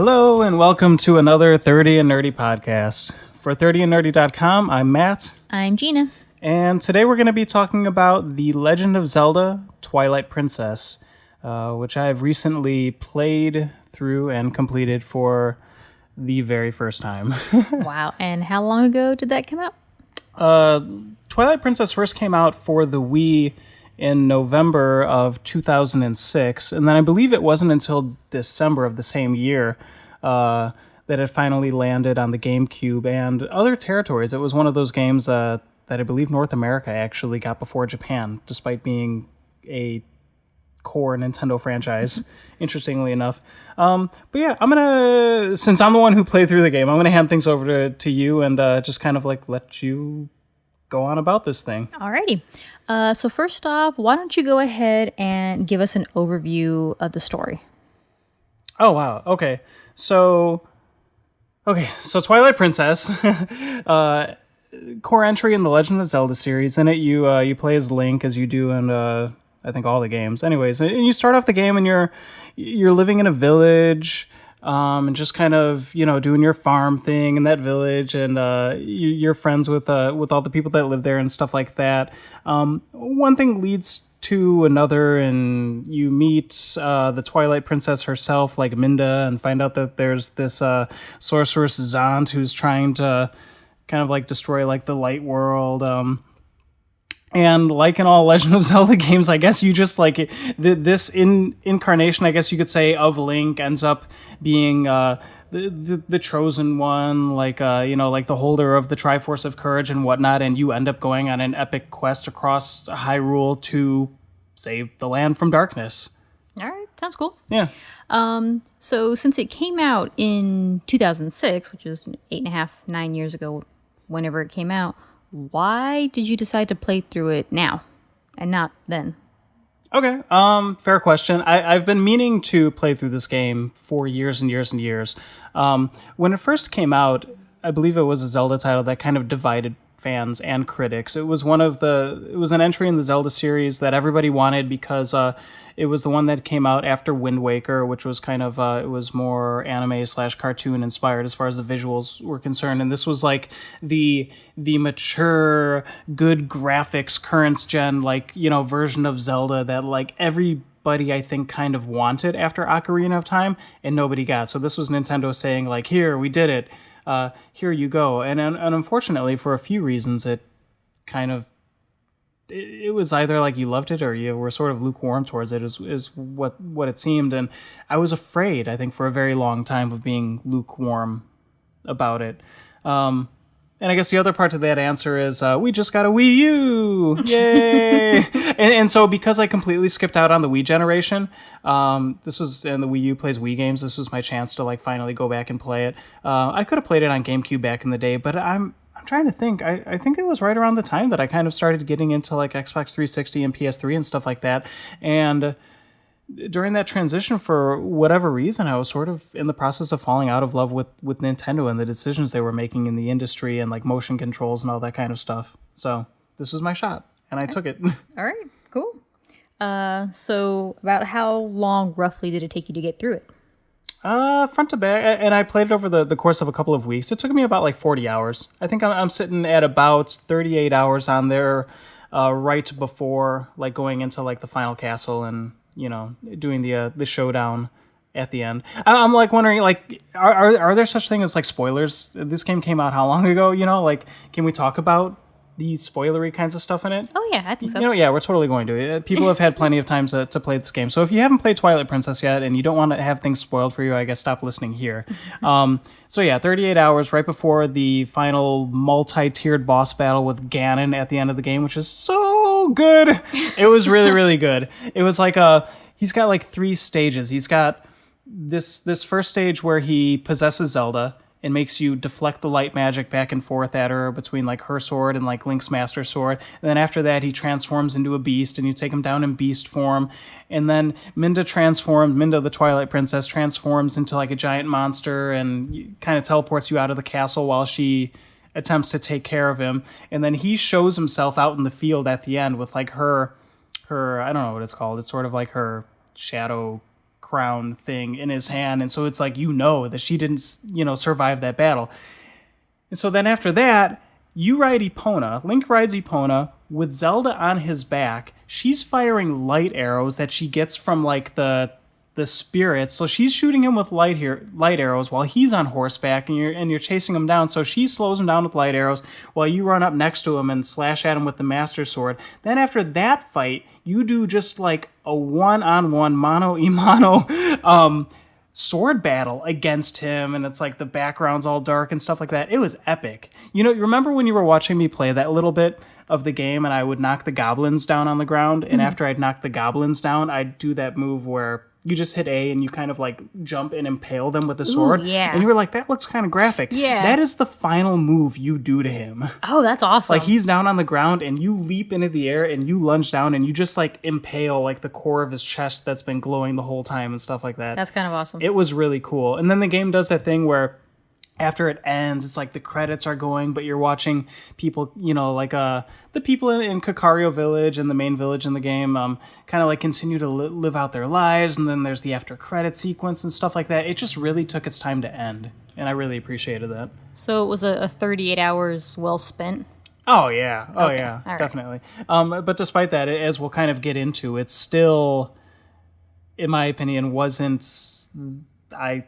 Hello and welcome to another 30 and Nerdy podcast. For 30andnerdy.com, I'm Matt. I'm Gina. And today we're going to be talking about The Legend of Zelda, Twilight Princess, which I've recently played through and completed for the very first time. Wow. And how long ago did that come out? Twilight Princess first came out for the Wii in November of 2006, and then I believe it wasn't until December of the same year that it finally landed on the GameCube and other territories. It was one of those games that I believe North America actually got before Japan, despite being a core Nintendo franchise, interestingly enough. But yeah, since I'm the one who played through the game, I'm gonna hand things over to you and just kind of like let you go on about this thing. Alrighty. So first off, why don't you go ahead and give us an overview of the story? Oh, wow. Okay. So Twilight Princess, core entry in the Legend of Zelda series. In it, you play as Link, as you do in I think all the games. Anyways, and you start off the game and you're living in a village. And just kind of, doing your farm thing in that village, and you're friends with all the people that live there and stuff like that. One thing leads to another, and you meet the Twilight Princess herself, like Minda, and find out that there's this sorceress Zant who's trying to kind of like destroy like the light world. And like in all Legend of Zelda games, I guess you just like this incarnation, I guess you could say, of Link ends up being the chosen one, like like the holder of the Triforce of Courage and whatnot, and you end up going on an epic quest across Hyrule to save the land from darkness. All right, sounds cool. Yeah. So since it came out in 2006, which is 9 years ago, whenever it came out, why did you decide to play through it now and not then? Okay, fair question. I've been meaning to play through this game for years and years and years. When it first came out, I believe it was a Zelda title that kind of divided fans and critics. It was an entry in the Zelda series that everybody wanted because it was the one that came out after Wind Waker, which was kind of it was more anime/cartoon inspired as far as the visuals were concerned, and this was like the mature, good graphics, current gen version of Zelda that like everybody I think kind of wanted after Ocarina of Time, and nobody got. So this was Nintendo saying like, here, we did it. Here you go. And unfortunately, for a few reasons, it was either like you loved it or you were sort of lukewarm towards it, is what it seemed. And I was afraid, I think, for a very long time of being lukewarm about it. And I guess the other part to that answer is we just got a Wii U! Yay! and so because I completely skipped out on the Wii generation, and the Wii U plays Wii games, this was my chance to like finally go back and play it. I could have played it on GameCube back in the day, but I'm trying to think. I think it was right around the time that I kind of started getting into like Xbox 360 and PS3 and stuff like that. And during that transition, for whatever reason, I was sort of in the process of falling out of love with Nintendo and the decisions they were making in the industry and like motion controls and all that kind of stuff. So this was my shot, and I took it. All right, cool. So about how long roughly did it take you to get through it? Front to back, and I played it over the course of a couple of weeks. It took me about like 40 hours. I think I'm sitting at about 38 hours on there, right before like going into like the final castle and doing the showdown at the end. I'm like wondering, like, are there such thing as like spoilers? This game came out how long ago? Like, can we talk about the spoilery kinds of stuff in it? Oh yeah, I think so. Yeah, we're totally going to. People have had plenty of time to play this game. So if you haven't played Twilight Princess yet and you don't want to have things spoiled for you, I guess stop listening here. So yeah, 38 hours right before the final multi-tiered boss battle with Ganon at the end of the game, which is so good. It was really, really good. It was like he's got like 3 stages. He's got this first stage where he possesses Zelda and makes you deflect the light magic back and forth at her between like her sword and like Link's Master Sword. And then after that, he transforms into a beast and you take him down in beast form. And then Minda the Twilight Princess, transforms into like a giant monster and kind of teleports you out of the castle while she attempts to take care of him. And then he shows himself out in the field at the end with like her I don't know what it's called. It's sort of like her shadow crown thing in his hand, and so it's like that she didn't survive that battle. And so then after that, you ride Epona. Link rides Epona with Zelda on his back. She's firing light arrows that she gets from like the spirits. So she's shooting him with light arrows while he's on horseback, and you're chasing him down. So she slows him down with light arrows while you run up next to him and slash at him with the Master Sword. Then after that fight, you do just like a one-on-one mano-a-mano sword battle against him, and it's like the background's all dark and stuff like that. It was epic. You remember when you were watching me play that little bit of the game and I would knock the goblins down on the ground, and after I'd knock the goblins down, I'd do that move where you just hit A and you kind of like jump and impale them with the sword. Ooh, yeah. And you were like, that looks kind of graphic. Yeah. That is the final move you do to him. Oh, that's awesome. Like he's down on the ground and you leap into the air and you lunge down and you just like impale like the core of his chest that's been glowing the whole time and stuff like that. That's kind of awesome. It was really cool. And then the game does that thing where after it ends, it's like the credits are going, but you're watching people, like the people in Kakario Village and the main village in the game kind of like continue to live out their lives. And then there's the after credit sequence and stuff like that. It just really took its time to end. And I really appreciated that. So it was a 38 hours well spent? Oh, yeah. Oh, Okay. yeah. All right. Definitely. But despite that, as we'll kind of get into, it's still, in my opinion, I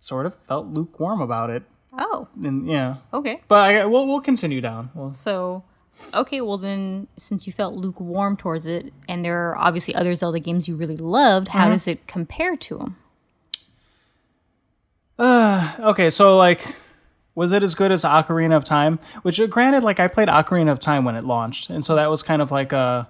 sort of felt lukewarm about it. Oh. And yeah. Okay. But we'll continue down. So, okay, well then, since you felt lukewarm towards it, and there are obviously other Zelda games you really loved, how does it compare to them? Okay, so like, was it as good as Ocarina of Time? Which, granted, like I played Ocarina of Time when it launched, and so that was kind of like a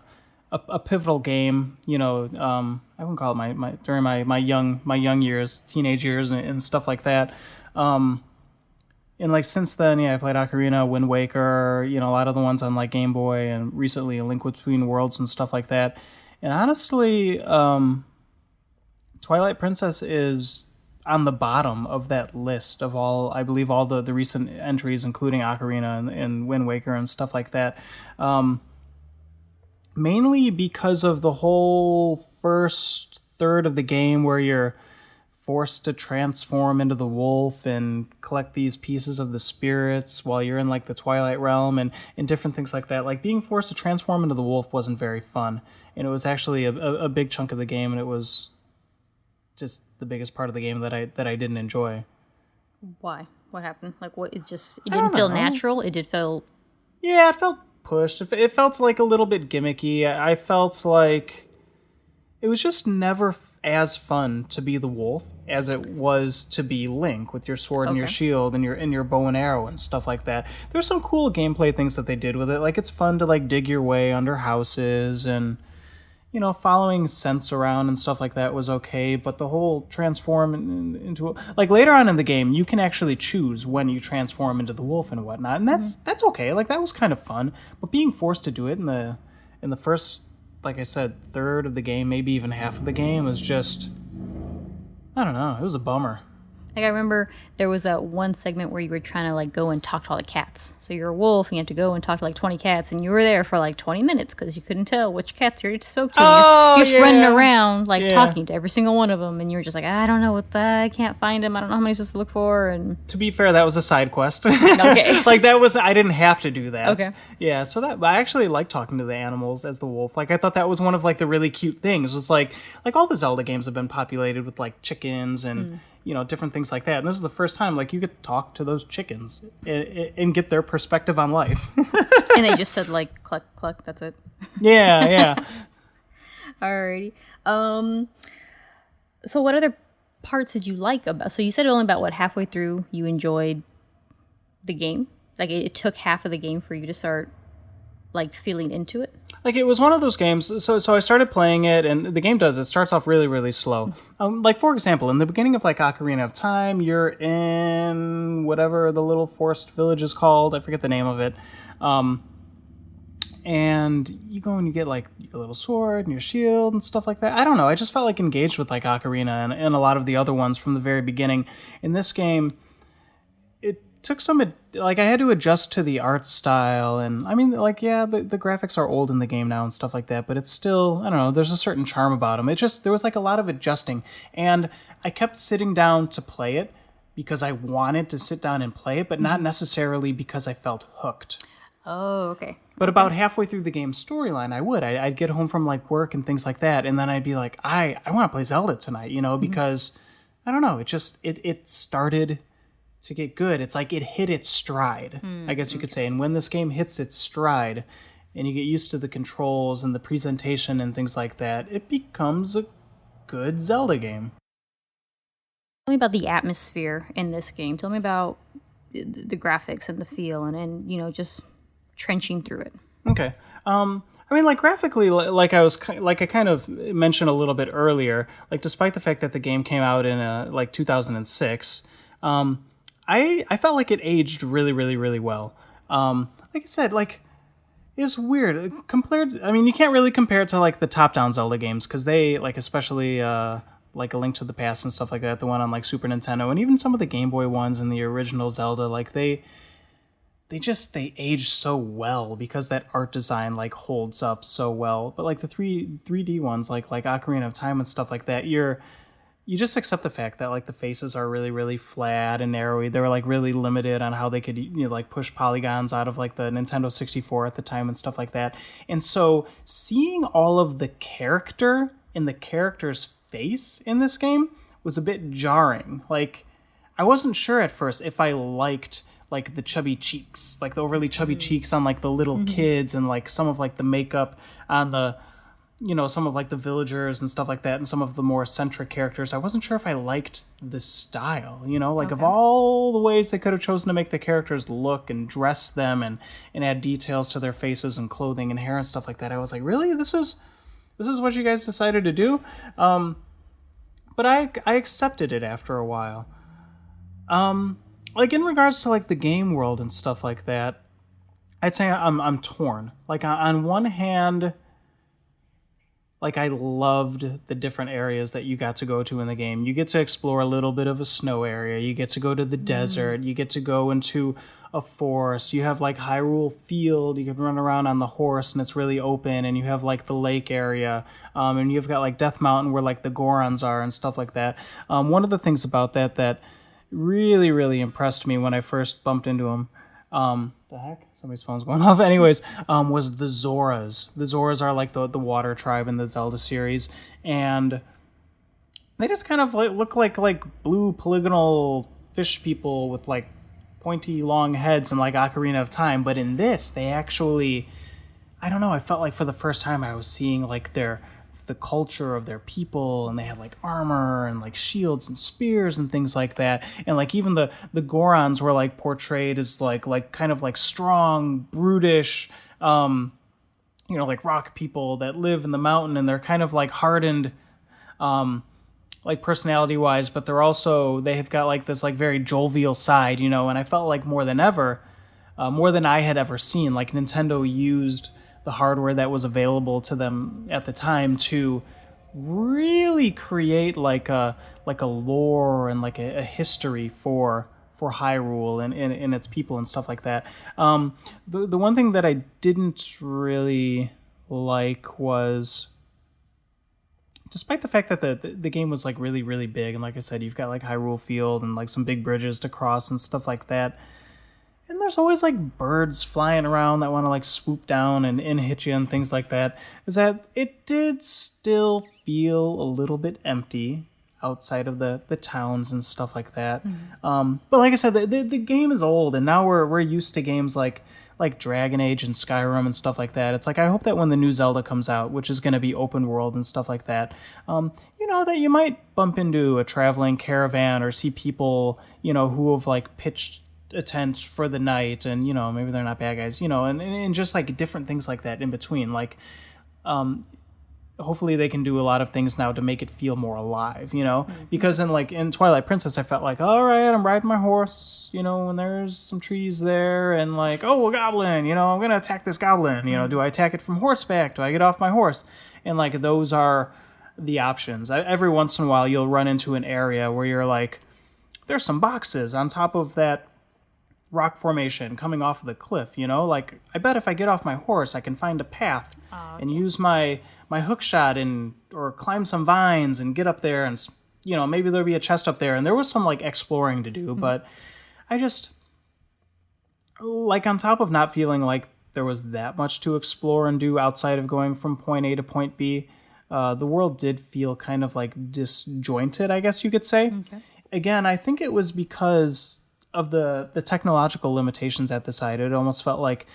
pivotal game. I wouldn't call it during my young years, teenage years, and stuff like that. And like since then, I played Ocarina, Wind Waker, a lot of the ones on like Game Boy, and recently A Link Between Worlds and stuff like that. And honestly, Twilight Princess is on the bottom of that list of all the recent entries, including Ocarina and Wind Waker and stuff like that. Mainly because of the whole first third of the game where you're forced to transform into the wolf and collect these pieces of the spirits while you're in like the Twilight Realm and different things like that. Like being forced to transform into the wolf wasn't very fun, and it was actually a big chunk of the game, and it was just the biggest part of the game that I didn't enjoy. Why? What happened? Like what? It didn't feel natural. It did feel. Yeah, it felt pushed. It felt like a little bit gimmicky. I felt like it was just never as fun to be the wolf as it was to be Link with your sword and your shield and your bow and arrow and stuff like that. There's some cool gameplay things that they did with it. Like it's fun to like dig your way under houses and following scents around and stuff like that was okay, but the whole transform into like later on in the game you can actually choose when you transform into the wolf and whatnot, and that's okay. Like that was kind of fun, but being forced to do it in the first, like I said, third of the game, maybe even half of the game, was just, I don't know, it was a bummer. Like I remember there was that one segment where you were trying to like go and talk to all the cats. So you're a wolf and you had to go and talk to like 20 cats, and you were there for like 20 minutes because you couldn't tell which cats you're spoke to. You're just running around like talking to every single one of them, and you were just like, I don't know I can't find them. I don't know how many I'm supposed to look for. And to be fair, that was a side quest. Okay. Like I didn't have to do that. Okay. Yeah, so I actually like talking to the animals as the wolf. Like I thought that was one of like the really cute things. It was like all the Zelda games have been populated with like chickens and different things like that. And this is the first time like you could talk to those chickens and get their perspective on life. And they just said like cluck cluck. That's it. Yeah. Alrighty. So what other parts did you like about? So you said only about halfway through you enjoyed the game. Like it took half of the game for you to start like feeling into it. Like it was one of those games. So I started playing it, and the game it starts off really, really slow. Like for example, in the beginning of like Ocarina of Time, you're in whatever the little forest village is called. I forget the name of it. And you go and you get like your little sword and your shield and stuff like that. I don't know. I just felt like engaged with like Ocarina and a lot of the other ones from the very beginning. In this game, took some, like, I had to adjust to the art style, and I mean, like, yeah, the graphics are old in the game now and stuff like that, but it's still, I don't know, there's a certain charm about them. There was like a lot of adjusting, and I kept sitting down to play it because I wanted to sit down and play it, but not necessarily because I felt hooked. Oh, okay. But about halfway through the game's storyline, I'd get home from like work and things like that, and then I'd be like, I want to play Zelda tonight, because I don't know, it started to get good. It's like it hit its stride, I guess you could say. And when this game hits its stride and you get used to the controls and the presentation and things like that, it becomes a good Zelda game. Tell me about the atmosphere in this game. Tell me about the graphics and the feel and just trenching through it. Okay. I mean, like, graphically, like I kind of mentioned a little bit earlier, like, despite the fact that the game came out in like 2006, I felt like it aged really, really, really well. Like I said, like, it's weird compared. I mean, you can't really compare it to like the top-down Zelda games because they, like, especially like A Link to the Past and stuff like that, the one on like Super Nintendo, and even some of the Game Boy ones and the original Zelda, like they age so well because that art design like holds up so well. But like the 3D ones, like Ocarina of Time and stuff like that, you just accept the fact that like the faces are really, really flat and narrowy. They were like really limited on how they could like push polygons out of like the Nintendo 64 at the time and stuff like that. And so seeing all of the character in the character's face in this game was a bit jarring. Like, I wasn't sure at first if I liked like the chubby cheeks, like the overly chubby cheeks on like the little kids, and like some of like the makeup on the some of like the villagers and stuff like that, and some of the more eccentric characters. I wasn't sure if I liked the style, like of all the ways they could have chosen to make the characters look and dress them and add details to their faces and clothing and hair and stuff like that. I was like, really? This is what you guys decided to do? But I accepted it after a while. Like, in regards to like the game world and stuff like that, I'd say I'm torn. Like, on one hand, like, I loved the different areas that you got to go to in the game. You get to explore a little bit of a snow area. You get to go to the desert. You get to go into a forest. You have like Hyrule Field. You can run around on the horse and it's really open. And you have like the lake area. And you've got like Death Mountain where like the Gorons are and stuff like that. One of the things about that really, really impressed me when I first bumped into them. The heck? Somebody's phone's going off. Anyways, was the Zoras. The Zoras are like the water tribe in the Zelda series, and they just kind of like look like blue polygonal fish people with like pointy long heads and like Ocarina of Time. But in this, they actually, I don't know, I felt like for the first time I was seeing like the culture of their people, and they had like armor and like shields and spears and things like that, and like even the Gorons were like portrayed as like kind of like strong, brutish, like rock people that live in the mountain, and they're kind of like hardened, like personality wise, but they have got like this like very jovial side, and I felt like more than ever, more than I had ever seen, like Nintendo used the hardware that was available to them at the time to really create like a lore and like a history for Hyrule and its people and stuff like that. The one thing that I didn't really like was, despite the fact that the game was like really, really big, and like I said, you've got like Hyrule Field and like some big bridges to cross and stuff like that, and there's always like birds flying around that want to like swoop down and hit you and things like that, is that it did still feel a little bit empty outside of the towns and stuff like that. But like I said, the game is old, and now we're used to games like Dragon Age and Skyrim and stuff like that. It's like, I hope that when the new Zelda comes out, which is going to be open world and stuff like that, that you might bump into a traveling caravan or see people, who have like pitched a tent for the night, and maybe they're not bad guys, and just like different things like that in between. Like, hopefully they can do a lot of things now to make it feel more alive, because in Twilight Princess, I felt like, all right, I'm riding my horse, and there's some trees there, and like, oh, a goblin, I'm gonna attack this goblin, do I attack it from horseback? Do I get off my horse? And like, those are the options. Every once in a while, you'll run into an area where you're like, there's some boxes on top of that rock formation coming off of the cliff, you know? Like, I bet if I get off my horse, I can find a path and use my hook shot or climb some vines and get up there and, you know, maybe there'll be a chest up there. And there was some, like, exploring to do, but I just, like, on top of not feeling like there was that much to explore and do outside of going from point A to point B, the world did feel kind of, like, disjointed, I guess you could say. Okay. Again, I think it was because of the technological limitations at the site. It almost felt like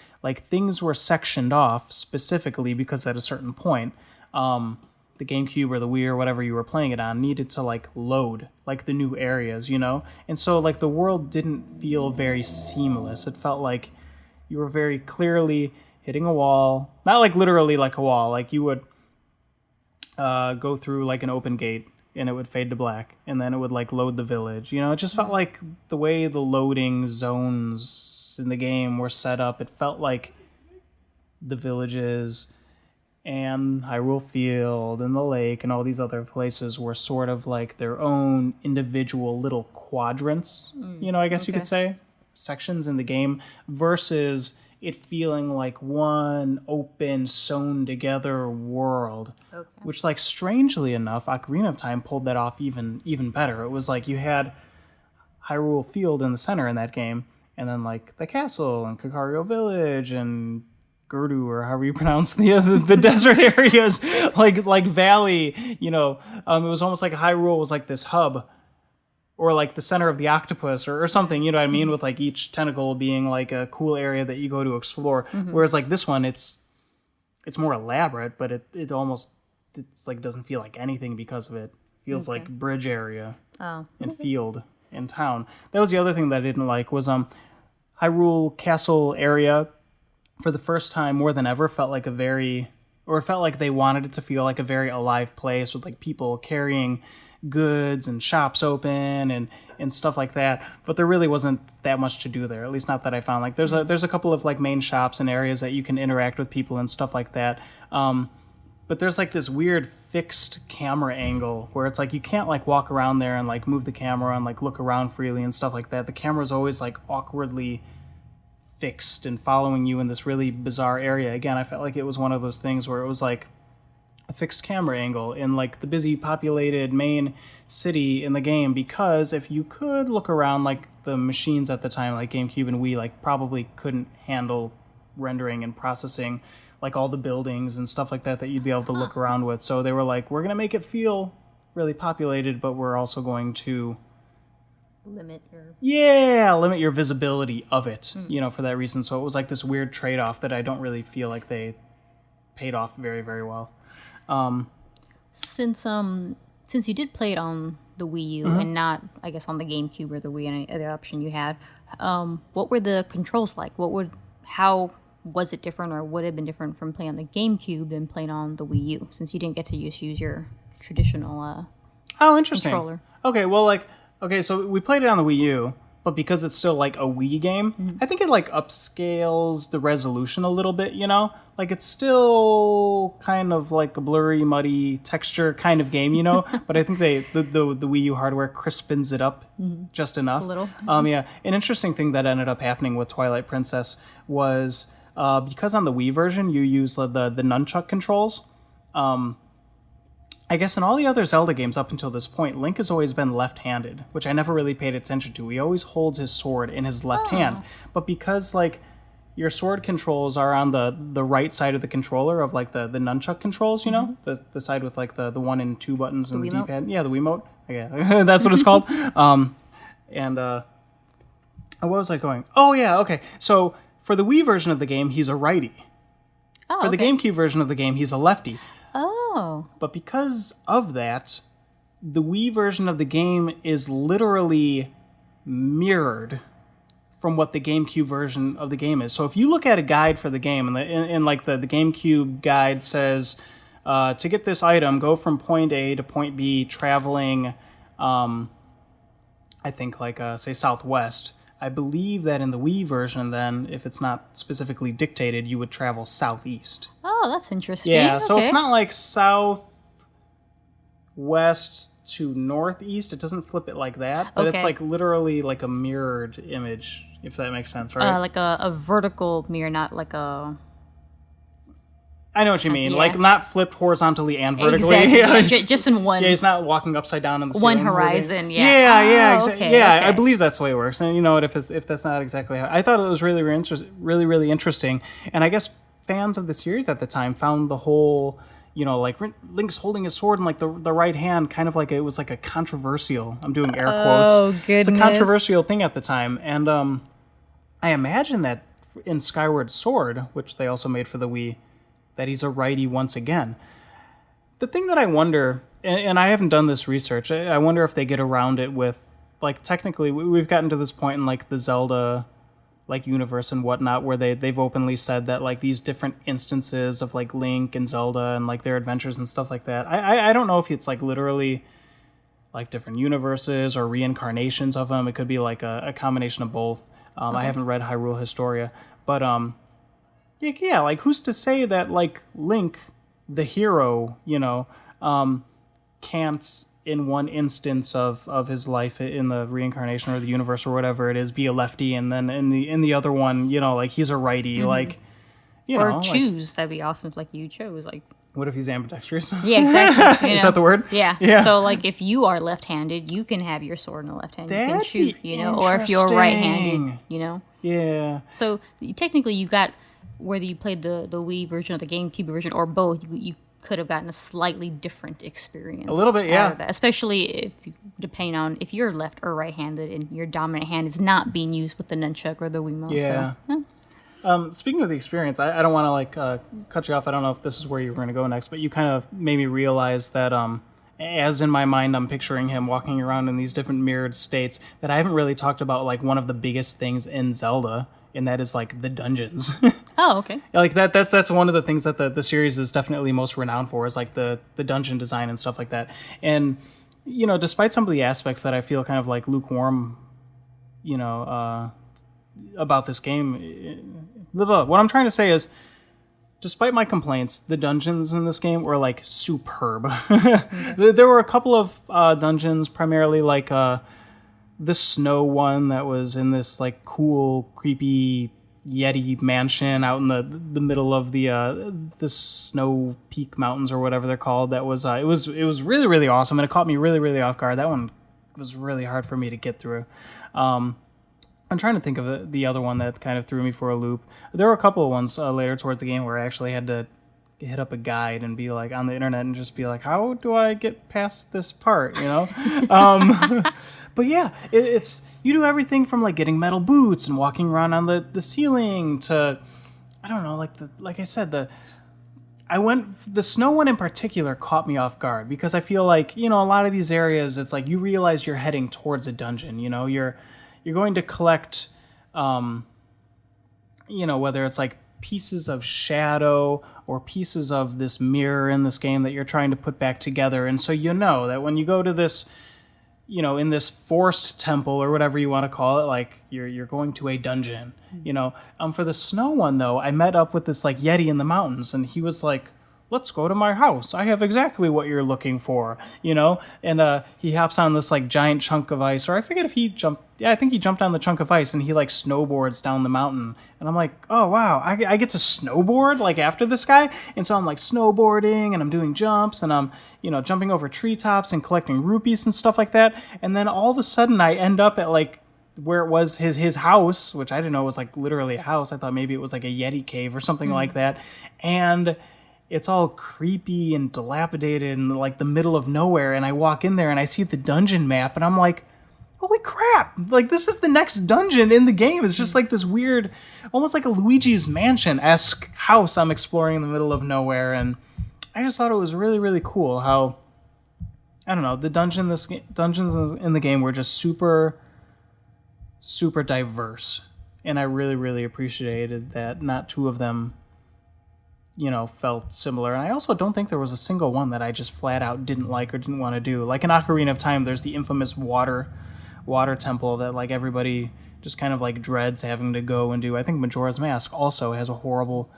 things were sectioned off specifically because at a certain point, the GameCube or the Wii or whatever you were playing it on needed to like load like the new areas, you know? And so like the world didn't feel very seamless. It felt like you were very clearly hitting a wall, not like literally like a wall, like you would go through like an open gate and it would fade to black and then it would like load the village, you know? It just felt like the way the loading zones in the game were set up, it felt like the villages and Hyrule Field and the lake and all these other places were sort of like their own individual little quadrants, you know, I guess you could say, sections in the game, versus it feeling like one open, sewn together world, which, like, strangely enough, Ocarina of Time pulled that off even better. It was like you had Hyrule Field in the center in that game, and then like the castle and Kakario Village and Gerdu, or however you pronounce the desert areas, like valley, you know. It was almost like Hyrule was like this hub, or like the center of the octopus, or something, you know what I mean, with like each tentacle being like a cool area that you go to explore. Whereas like this one, it's more elaborate, but it almost, it's like doesn't feel like anything because of it. It feels like bridge area and field and town. That was the other thing that I didn't like was Hyrule Castle area, for the first time more than ever, felt like it felt like they wanted it to feel like a very alive place with like people carrying goods and shops open and stuff like that. But there really wasn't that much to do there, at least not that I found. Like there's a couple of like main shops and areas that you can interact with people and stuff like that. But there's like this weird fixed camera angle where it's like you can't like walk around there and like move the camera and like look around freely and stuff like that. The camera's always like awkwardly fixed and following you in this really bizarre area. Again, I felt like it was one of those things where it was like a fixed camera angle in like the busy populated main city in the game, because if you could look around, like the machines at the time, like GameCube and Wii, like probably couldn't handle rendering and processing like all the buildings and stuff like that you'd be able to look around with. So they were like, we're going to make it feel really populated, but we're also going to limit your visibility of it, you know, for that reason. So it was like this weird trade-off that I don't really feel like they paid off very, very well. Since you did play it on the Wii U and not, I guess, on the GameCube or the Wii, any other option you had, what were the controls like? How was it different, or would it have been different from playing on the GameCube than playing on the Wii U, since you didn't get to just use your traditional interesting controller? Okay, well, so we played it on the Wii U, but because it's still like a Wii game, I think it like upscales the resolution a little bit, you know? Like it's still kind of like a blurry, muddy texture kind of game, you know? But I think the Wii U hardware crispens it up just enough. A little. Yeah. An interesting thing that ended up happening with Twilight Princess was because on the Wii version you use the nunchuck controls. I guess in all the other Zelda games up until this point, Link has always been left-handed, which I never really paid attention to. He always holds his sword in his left hand. But because, like, your sword controls are on the right side of the controller of, like, the nunchuck controls, you know? The side with, like, the 1 and 2 buttons and the D-pad. Yeah, the Wiimote. Yeah, that's what it's called. What was I going? Oh, yeah, okay. So, for the Wii version of the game, he's a righty. For the GameCube version of the game, he's a lefty. Oh. But because of that, the Wii version of the game is literally mirrored from what the GameCube version of the game is. So if you look at a guide for the game, and like the GameCube guide says, to get this item, go from point A to point B, traveling, I think like, say, southwest. I believe that in the Wii version, then, if it's not specifically dictated, you would travel southeast. Oh, that's interesting. Yeah, so it's not like southwest to northeast. It doesn't flip it like that, but it's Okay. like literally like a mirrored image, if that makes sense, right? Like a vertical mirror, not like a... I know what you mean. yeah. Like not flipped horizontally and vertically. Exactly. Yeah. Yeah, just in one. Yeah, he's not walking upside down in the One ceiling holding- horizon, yeah. Yeah, Oh, yeah, okay, yeah. okay. I believe that's the way it works. And you know what? If that's not exactly how, I thought it was really interesting. And I guess fans of the series at the time found the whole, you know, like Link's holding his sword in like the right hand, kind of like it was like a controversial. I'm doing air quotes. Oh, It's a goodness. controversial thing at the time, and I imagine that in Skyward Sword, which they also made for the Wii, that he's a righty once again. The thing that I wonder, and I haven't done this research, I wonder if they get around it with, like, technically, we've gotten to this point in, like, the Zelda, like, universe and whatnot, where they've openly said that, like, these different instances of, like, Link and Zelda and, like, their adventures and stuff like that, I don't know if it's, like, literally, like, different universes or reincarnations of them. It could be, like, a combination of both. I haven't read Hyrule Historia, but, yeah, like, who's to say that, like, Link, the hero, you know, can't, in one instance of his life in the reincarnation or the universe or whatever it is, be a lefty, and then in the other one, you know, like, he's a righty, like, you know. Or choose. That'd be awesome if, like, you chose, like... What if he's ambidextrous? Yeah, exactly. You Is know? that the word? Yeah. Yeah. So, like, if you are left-handed, you can have your sword in the left hand. You can That'd shoot, be you know? Or if you're right-handed, interesting. you know? Yeah. So, technically, you got... Whether you played the Wii version or the GameCube version or both, you could have gotten a slightly different experience. A little bit, out yeah. of that. Especially depending on if you're left or right-handed and your dominant hand is not being used with the nunchuck or the Wiimote. Yeah. So, Speaking of the experience, I don't want to like cut you off. I don't know if this is where you were going to go next, but you kind of made me realize that as in my mind I'm picturing him walking around in these different mirrored states, that I haven't really talked about like one of the biggest things in Zelda, and that is like the dungeons. Oh, okay. Like that's one of the things that the series is definitely most renowned for, is like the dungeon design and stuff like that. And you know, despite some of the aspects that I feel kind of like lukewarm, you know, about this game, what I'm trying to say is, despite my complaints, the dungeons in this game were like superb. There were a couple of dungeons, primarily like the snow one that was in this like cool, creepy Yeti mansion out in the middle of the Snow Peak Mountains or whatever they're called. That was it was really, really awesome, and it caught me really, really off guard. That one was really hard for me to get through. I'm trying to think of the other one that kind of threw me for a loop. There were a couple of ones later towards the game where I actually had to hit up a guide and be like on the internet and just be like, how do I get past this part, you know? But yeah, it's you do everything from like getting metal boots and walking around on the ceiling to, I don't know, like I said, the snow one in particular caught me off guard, because I feel like, you know, a lot of these areas, it's like you realize you're heading towards a dungeon, you know, you're going to collect, you know, whether it's like pieces of shadow or pieces of this mirror in this game that you're trying to put back together. And so you know that when you go to this, you know, in this forced temple or whatever you want to call it, like you're going to a dungeon, you know. For the snow one though, I met up with this like Yeti in the mountains, and he was like, let's go to my house. I have exactly what you're looking for, you know? And he hops on this like giant chunk of ice, or I forget if he jumped. Yeah, I think he jumped on the chunk of ice and he like snowboards down the mountain. And I'm like, oh wow, I get to snowboard like after this guy? And so I'm like snowboarding and I'm doing jumps and I'm, you know, jumping over treetops and collecting rupees and stuff like that. And then all of a sudden I end up at like where it was his house, which I didn't know was like literally a house. I thought maybe it was like a Yeti cave or something like that. And it's all creepy and dilapidated in like the middle of nowhere. And I walk in there and I see the dungeon map and I'm like, holy crap, like this is the next dungeon in the game. It's just like this weird, almost like a Luigi's Mansion-esque house I'm exploring in the middle of nowhere. And I just thought it was really, really cool how, I don't know, the dungeons in the game were just super, super diverse. And I really, really appreciated that not two of them, you know, felt similar. And I also don't think there was a single one that I just flat out didn't like or didn't want to do. Like in Ocarina of Time, there's the infamous water temple that like everybody just kind of like dreads having to go and do. I think Majora's Mask also has a horrible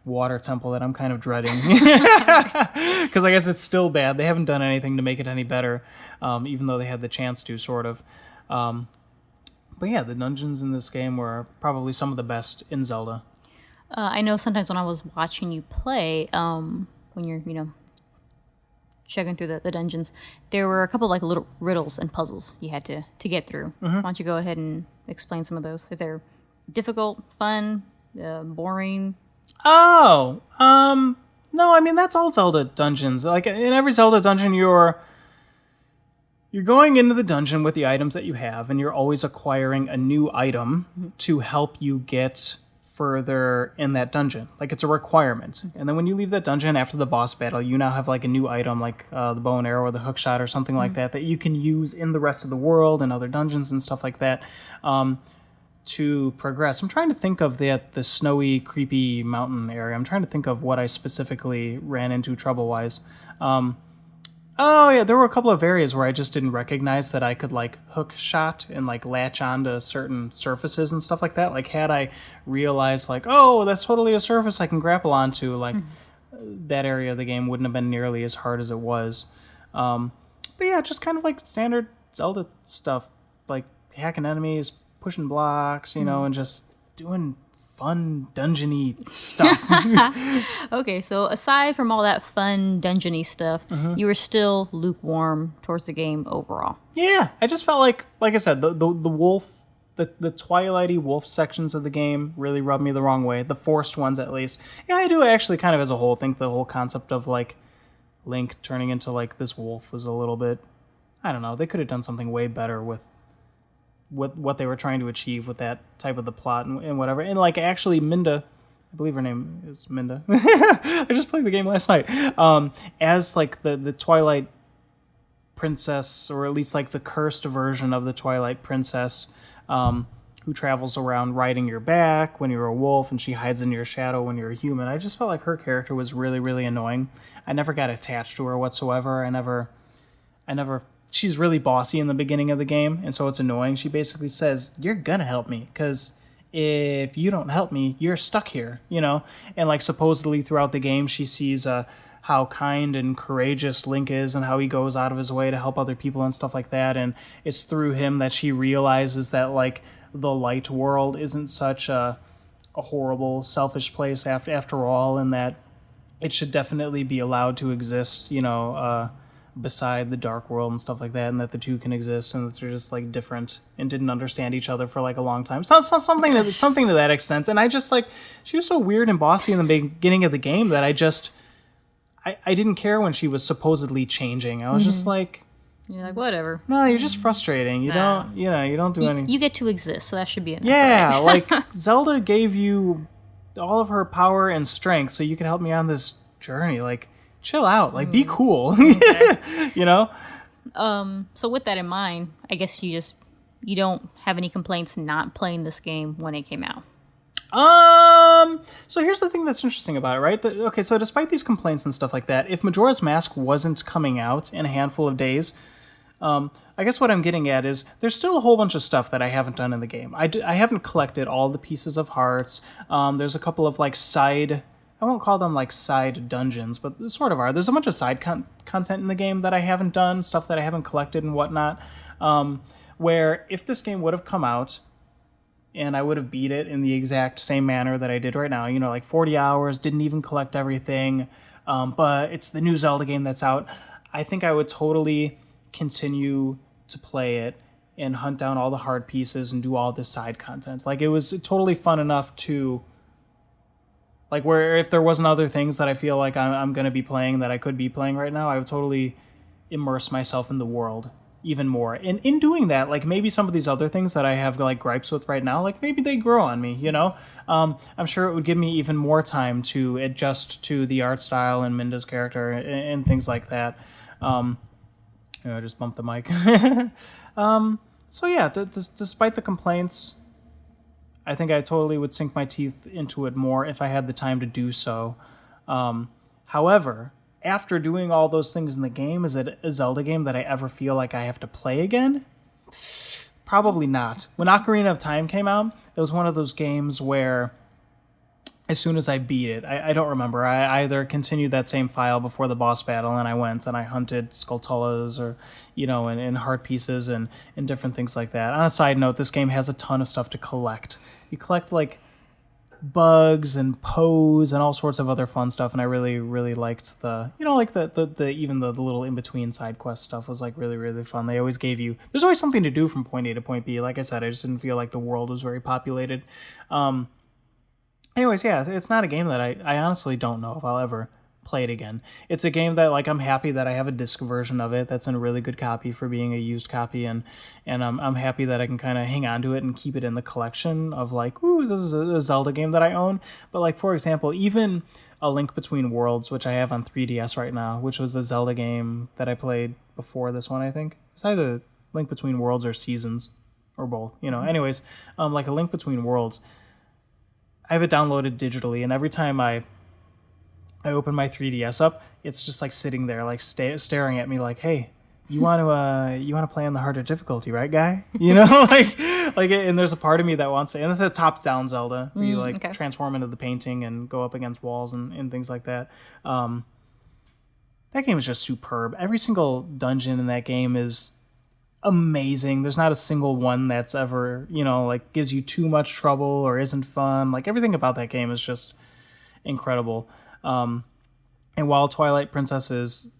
water temple that I'm kind of dreading. Because I guess it's still bad. They haven't done anything to make it any better, even though they had the chance to, sort of. But yeah, the dungeons in this game were probably some of the best in Zelda. I know sometimes when I was watching you play, when you're, checking through the dungeons, there were a couple like little riddles and puzzles you had to get through. Why don't you go ahead and explain some of those? If they're difficult, fun, boring. Oh, no, I mean, that's all Zelda dungeons. Like, in every Zelda dungeon, you're going into the dungeon with the items that you have, and you're always acquiring a new item to help you get further in that dungeon. Like, it's a requirement. And then when you leave that dungeon after the boss battle, you now have like a new item, like the bow and arrow or the hook shot or something like that you can use in the rest of the world and other dungeons and stuff like that to progress. I'm trying to think of the snowy, creepy mountain area. I'm trying to think of what I specifically ran into trouble-wise. Oh, yeah, there were a couple of areas where I just didn't recognize that I could, like, hook shot and, like, latch onto certain surfaces and stuff like that. Like, had I realized, like, oh, that's totally a surface I can grapple onto, like, that area of the game wouldn't have been nearly as hard as it was. But yeah, just kind of, like, standard Zelda stuff. Like, hacking enemies, pushing blocks, and just doing fun dungeony stuff. Okay, so aside from all that fun dungeony stuff, you were still lukewarm towards the game overall. Yeah, I just felt like I said, the wolf, the Twilighty wolf sections of the game really rubbed me the wrong way. The forced ones, at least. Yeah, I do actually kind of as a whole think the whole concept of like Link turning into like this wolf was a little bit, I don't know, they could have done something way better with what they were trying to achieve with that type of the plot and whatever. And like actually Minda, I believe her name is Minda. I just played the game last night. As like the Twilight Princess, or at least like the cursed version of the Twilight Princess, who travels around riding your back when you're a wolf, and she hides in your shadow when you're a human. I just felt like her character was really, really annoying. I never got attached to her whatsoever. I never she's really bossy in the beginning of the game, and so it's annoying. She basically says, you're gonna help me, because if you don't help me, you're stuck here, And like supposedly throughout the game, she sees how kind and courageous Link is and how he goes out of his way to help other people and stuff like that. And it's through him that she realizes that like the light world isn't such a horrible, selfish place after all, and that it should definitely be allowed to exist, beside the dark world and stuff like that, and that the two can exist, and that they're just like different and didn't understand each other for like a long time. Something to that extent. And I just like, she was so weird and bossy in the beginning of the game that I didn't care when she was supposedly changing. I was just like, you're like, whatever. No, you're just frustrating. You don't do anything. You get to exist, so that should be enough. Yeah, right? like Zelda gave you all of her power and strength so you could help me on this journey. Like, chill out, like be cool. Okay. So with that in mind, I guess you don't have any complaints not playing this game when it came out. So here's the thing that's interesting about it, right? Okay, so despite these complaints and stuff like that, if Majora's Mask wasn't coming out in a handful of days, I guess what I'm getting at is there's still a whole bunch of stuff that I haven't done in the game. I haven't collected all the pieces of hearts. There's a couple of like I won't call them like side dungeons, but they sort of are. There's a bunch of side content in the game that I haven't done, stuff that I haven't collected and whatnot, where if this game would have come out and I would have beat it in the exact same manner that I did right now, like 40 hours, didn't even collect everything, but it's the new Zelda game that's out, I think I would totally continue to play it and hunt down all the hard pieces and do all this side content. Like, it was totally fun enough to... Like, where if there wasn't other things that I feel like I'm going to be playing that I could be playing right now, I would totally immerse myself in the world even more. And in doing that, like, maybe some of these other things that I have, like, gripes with right now, like, maybe they grow on me, I'm sure it would give me even more time to adjust to the art style and Minda's character and things like that. I just bumped the mic. So, yeah, despite the complaints... I think I totally would sink my teeth into it more if I had the time to do so. However, after doing all those things in the game, is it a Zelda game that I ever feel like I have to play again? Probably not. When Ocarina of Time came out, it was one of those games where as soon as I beat it. I don't remember. I either continued that same file before the boss battle, and I went and I hunted Skulltulas or, and heart pieces and different things like that. On a side note, this game has a ton of stuff to collect. You collect, like, bugs and pose and all sorts of other fun stuff, and I really, really liked the, like the even the little in-between side quest stuff was, like, really, really fun. They always gave you... There's always something to do from point A to point B. Like I said, I just didn't feel like the world was very populated. Anyways, yeah, it's not a game that I honestly don't know if I'll ever play it again. It's a game that, like, I'm happy that I have a disc version of it that's in a really good copy for being a used copy, and I'm happy that I can kind of hang on to it and keep it in the collection of, like, ooh, this is a Zelda game that I own. But, like, for example, even A Link Between Worlds, which I have on 3DS right now, which was the Zelda game that I played before this one, I think. It's either Link Between Worlds or Seasons, or both, Anyways, like A Link Between Worlds, I have it downloaded digitally, and every time I open my 3DS up, it's just like sitting there, like staring at me, like, "Hey, you want to play on the harder difficulty, right, guy?" like, and there's a part of me that wants to. And it's a top-down Zelda where you transform into the painting and go up against walls and things like that. That game is just superb. Every single dungeon in that game is amazing. There's not a single one that's ever, like, gives you too much trouble or isn't fun. Like, everything about that game is just incredible. And while Twilight Princess is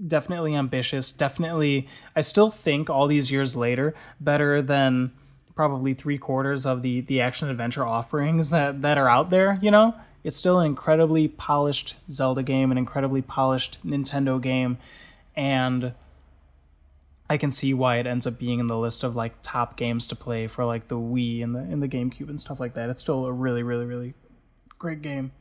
definitely ambitious, I still think all these years later, better than probably 3/4 of the action adventure offerings that are out there, it's still an incredibly polished Zelda game, an incredibly polished Nintendo game, and I can see why it ends up being in the list of, like, top games to play for, like, the Wii and the GameCube and stuff like that. It's still a really, really, really great game.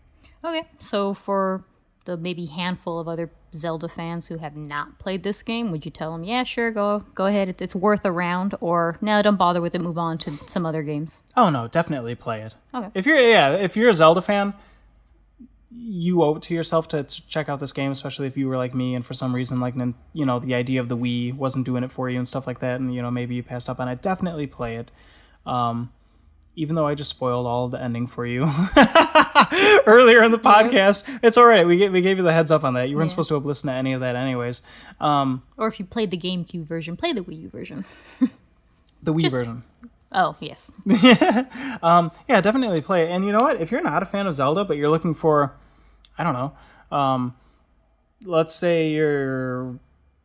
Okay, so for the maybe handful of other Zelda fans who have not played this game, would you tell them, yeah, sure, go ahead, it's worth a round, or no, don't bother with it, move on to some other games? Oh no, definitely play it. Okay. If you're a Zelda fan, you owe it to yourself to check out this game, especially if you were like me and for some reason, like, the idea of the Wii wasn't doing it for you and stuff like that, and maybe you passed up on it. Definitely play it. Even though I just spoiled all of the ending for you earlier in the podcast, it's all right. We gave you the heads up on that. You weren't supposed to have listened to any of that anyways. Or if you played the GameCube version, play the Wii U version. The Wii version. Oh, yes. Yeah, definitely play it. And you know what? If you're not a fan of Zelda, but you're looking for, I don't know, let's say you're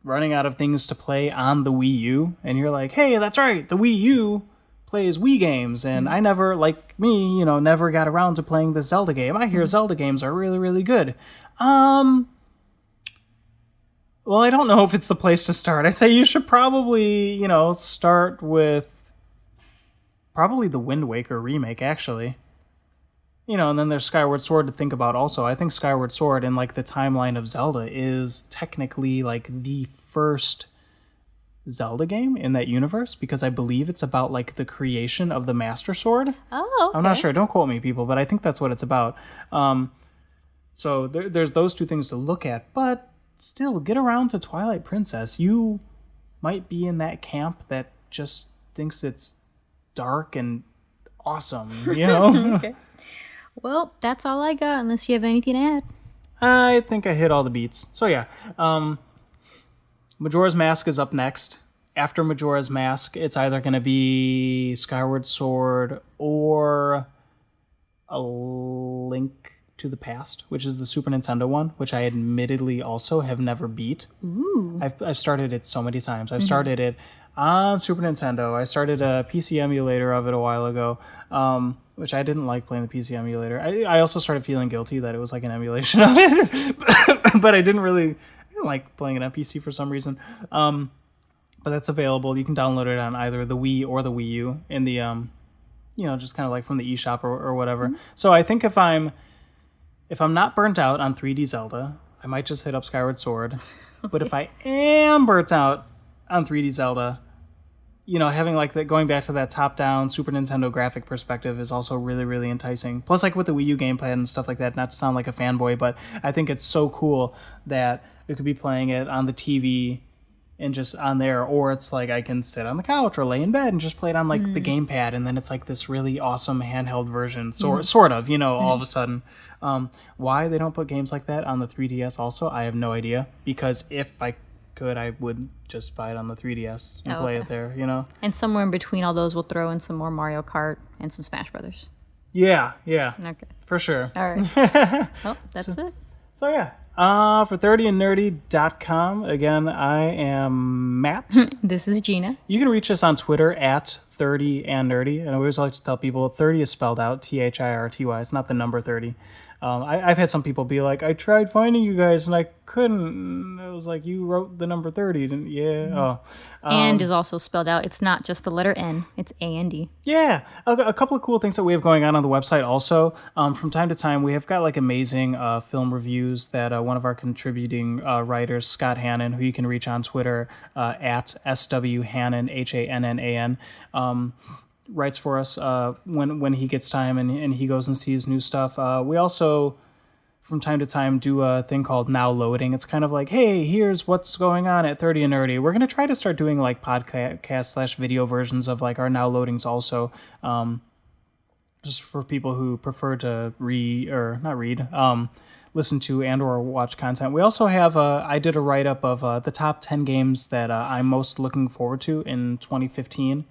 running out of things to play on the Wii U, and you're like, hey, that's right, the Wii U plays Wii games, and I never, like me, never got around to playing the Zelda game. I hear Zelda games are really, really good. Well, I don't know if it's the place to start. I say you should probably, start with probably the Wind Waker remake, actually. And then there's Skyward Sword to think about also. I think Skyward Sword in, like, the timeline of Zelda is technically, like, the first Zelda game in that universe, because I believe it's about, like, the creation of the Master Sword. Oh, okay. I'm not sure. Don't quote me, people, but I think that's what it's about. So there's those two things to look at, but still, get around to Twilight Princess. You might be in that camp that just thinks it's dark and awesome, Okay. Well, that's all I got, unless you have anything to add. I think I hit all the beats. So yeah, Majora's Mask is up next. After Majora's Mask, it's either going to be Skyward Sword or A Link to the Past, which is the Super Nintendo one, which I admittedly also have never beat. Ooh. I've started it so many times. I've started it on Super Nintendo. I started a PC emulator of it a while ago, which I didn't like playing the PC emulator. I also started feeling guilty that it was like an emulation of it, but I didn't like playing it on PC for some reason. But that's available. You can download it on either the Wii or the Wii U in the, just kind of like from the eShop or whatever. Mm-hmm. So I think if I'm not burnt out on 3D Zelda, I might just hit up Skyward Sword. Okay. But if I am burnt out on 3D Zelda, having like that, going back to that top-down Super Nintendo graphic perspective is also really, really enticing. Plus, like with the Wii U gamepad and stuff like that, not to sound like a fanboy, but I think it's so cool that you could be playing it on the TV and just on there, or it's like I can sit on the couch or lay in bed and just play it on like the gamepad, and then it's like this really awesome handheld version, sort of, all of a sudden. Why they don't put games like that on the 3DS also, I have no idea, because if I could, I would just buy it on the 3DS and play it there, And somewhere in between all those, we'll throw in some more Mario Kart and some Smash Brothers. Yeah, Okay. for sure. All right. Well, that's it. So yeah, for 30andnerdy.com, again, I am Matt. This is Gina. You can reach us on Twitter at 30andnerdy, and I always like to tell people 30 is spelled out THIRTY. It's not the number 30. I've had some people be like, I tried finding you guys and I couldn't. I was like, you wrote the number 30, didn't you? Yeah. And is also spelled out. It's not just the letter N. It's A-N-D. Yeah. A couple of cool things that we have going on the website also. From time to time, we have got like amazing film reviews that one of our contributing writers, Scott Hannon, who you can reach on Twitter at SWHannon, Hannan, writes for us when he gets time and he goes and sees new stuff. We also, from time to time, do a thing called Now Loading. It's kind of like, hey, here's what's going on at 30 and Nerdy. We're going to try to start doing like podcast/video versions of like our Now Loadings also, just for people who prefer to listen to and or watch content. We also have I did a write-up of the top 10 games that I'm most looking forward to in 2015.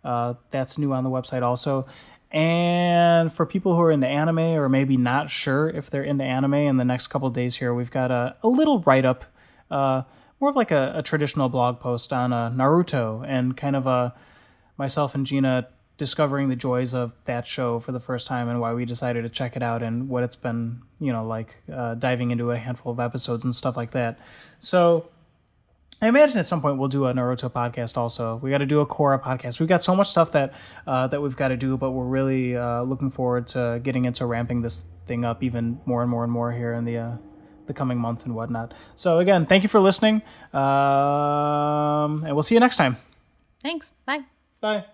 That's new on the website also. And for people who are into anime or maybe not sure if they're into anime, in the next couple of days here, we've got a little write-up, more of like a traditional blog post on Naruto, and kind of myself and Gina discovering the joys of that show for the first time and why we decided to check it out and what it's been, like diving into a handful of episodes and stuff like that. So I imagine at some point we'll do a Naruto podcast also. We got to do a Korra podcast. We've got so much stuff that we've got to do, but we're really looking forward to getting into ramping this thing up even more and more and more here in the coming months and whatnot. So again, thank you for listening, and we'll see you next time. Thanks. Bye. Bye.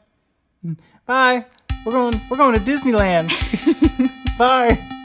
Bye. We're going to Disneyland. Bye.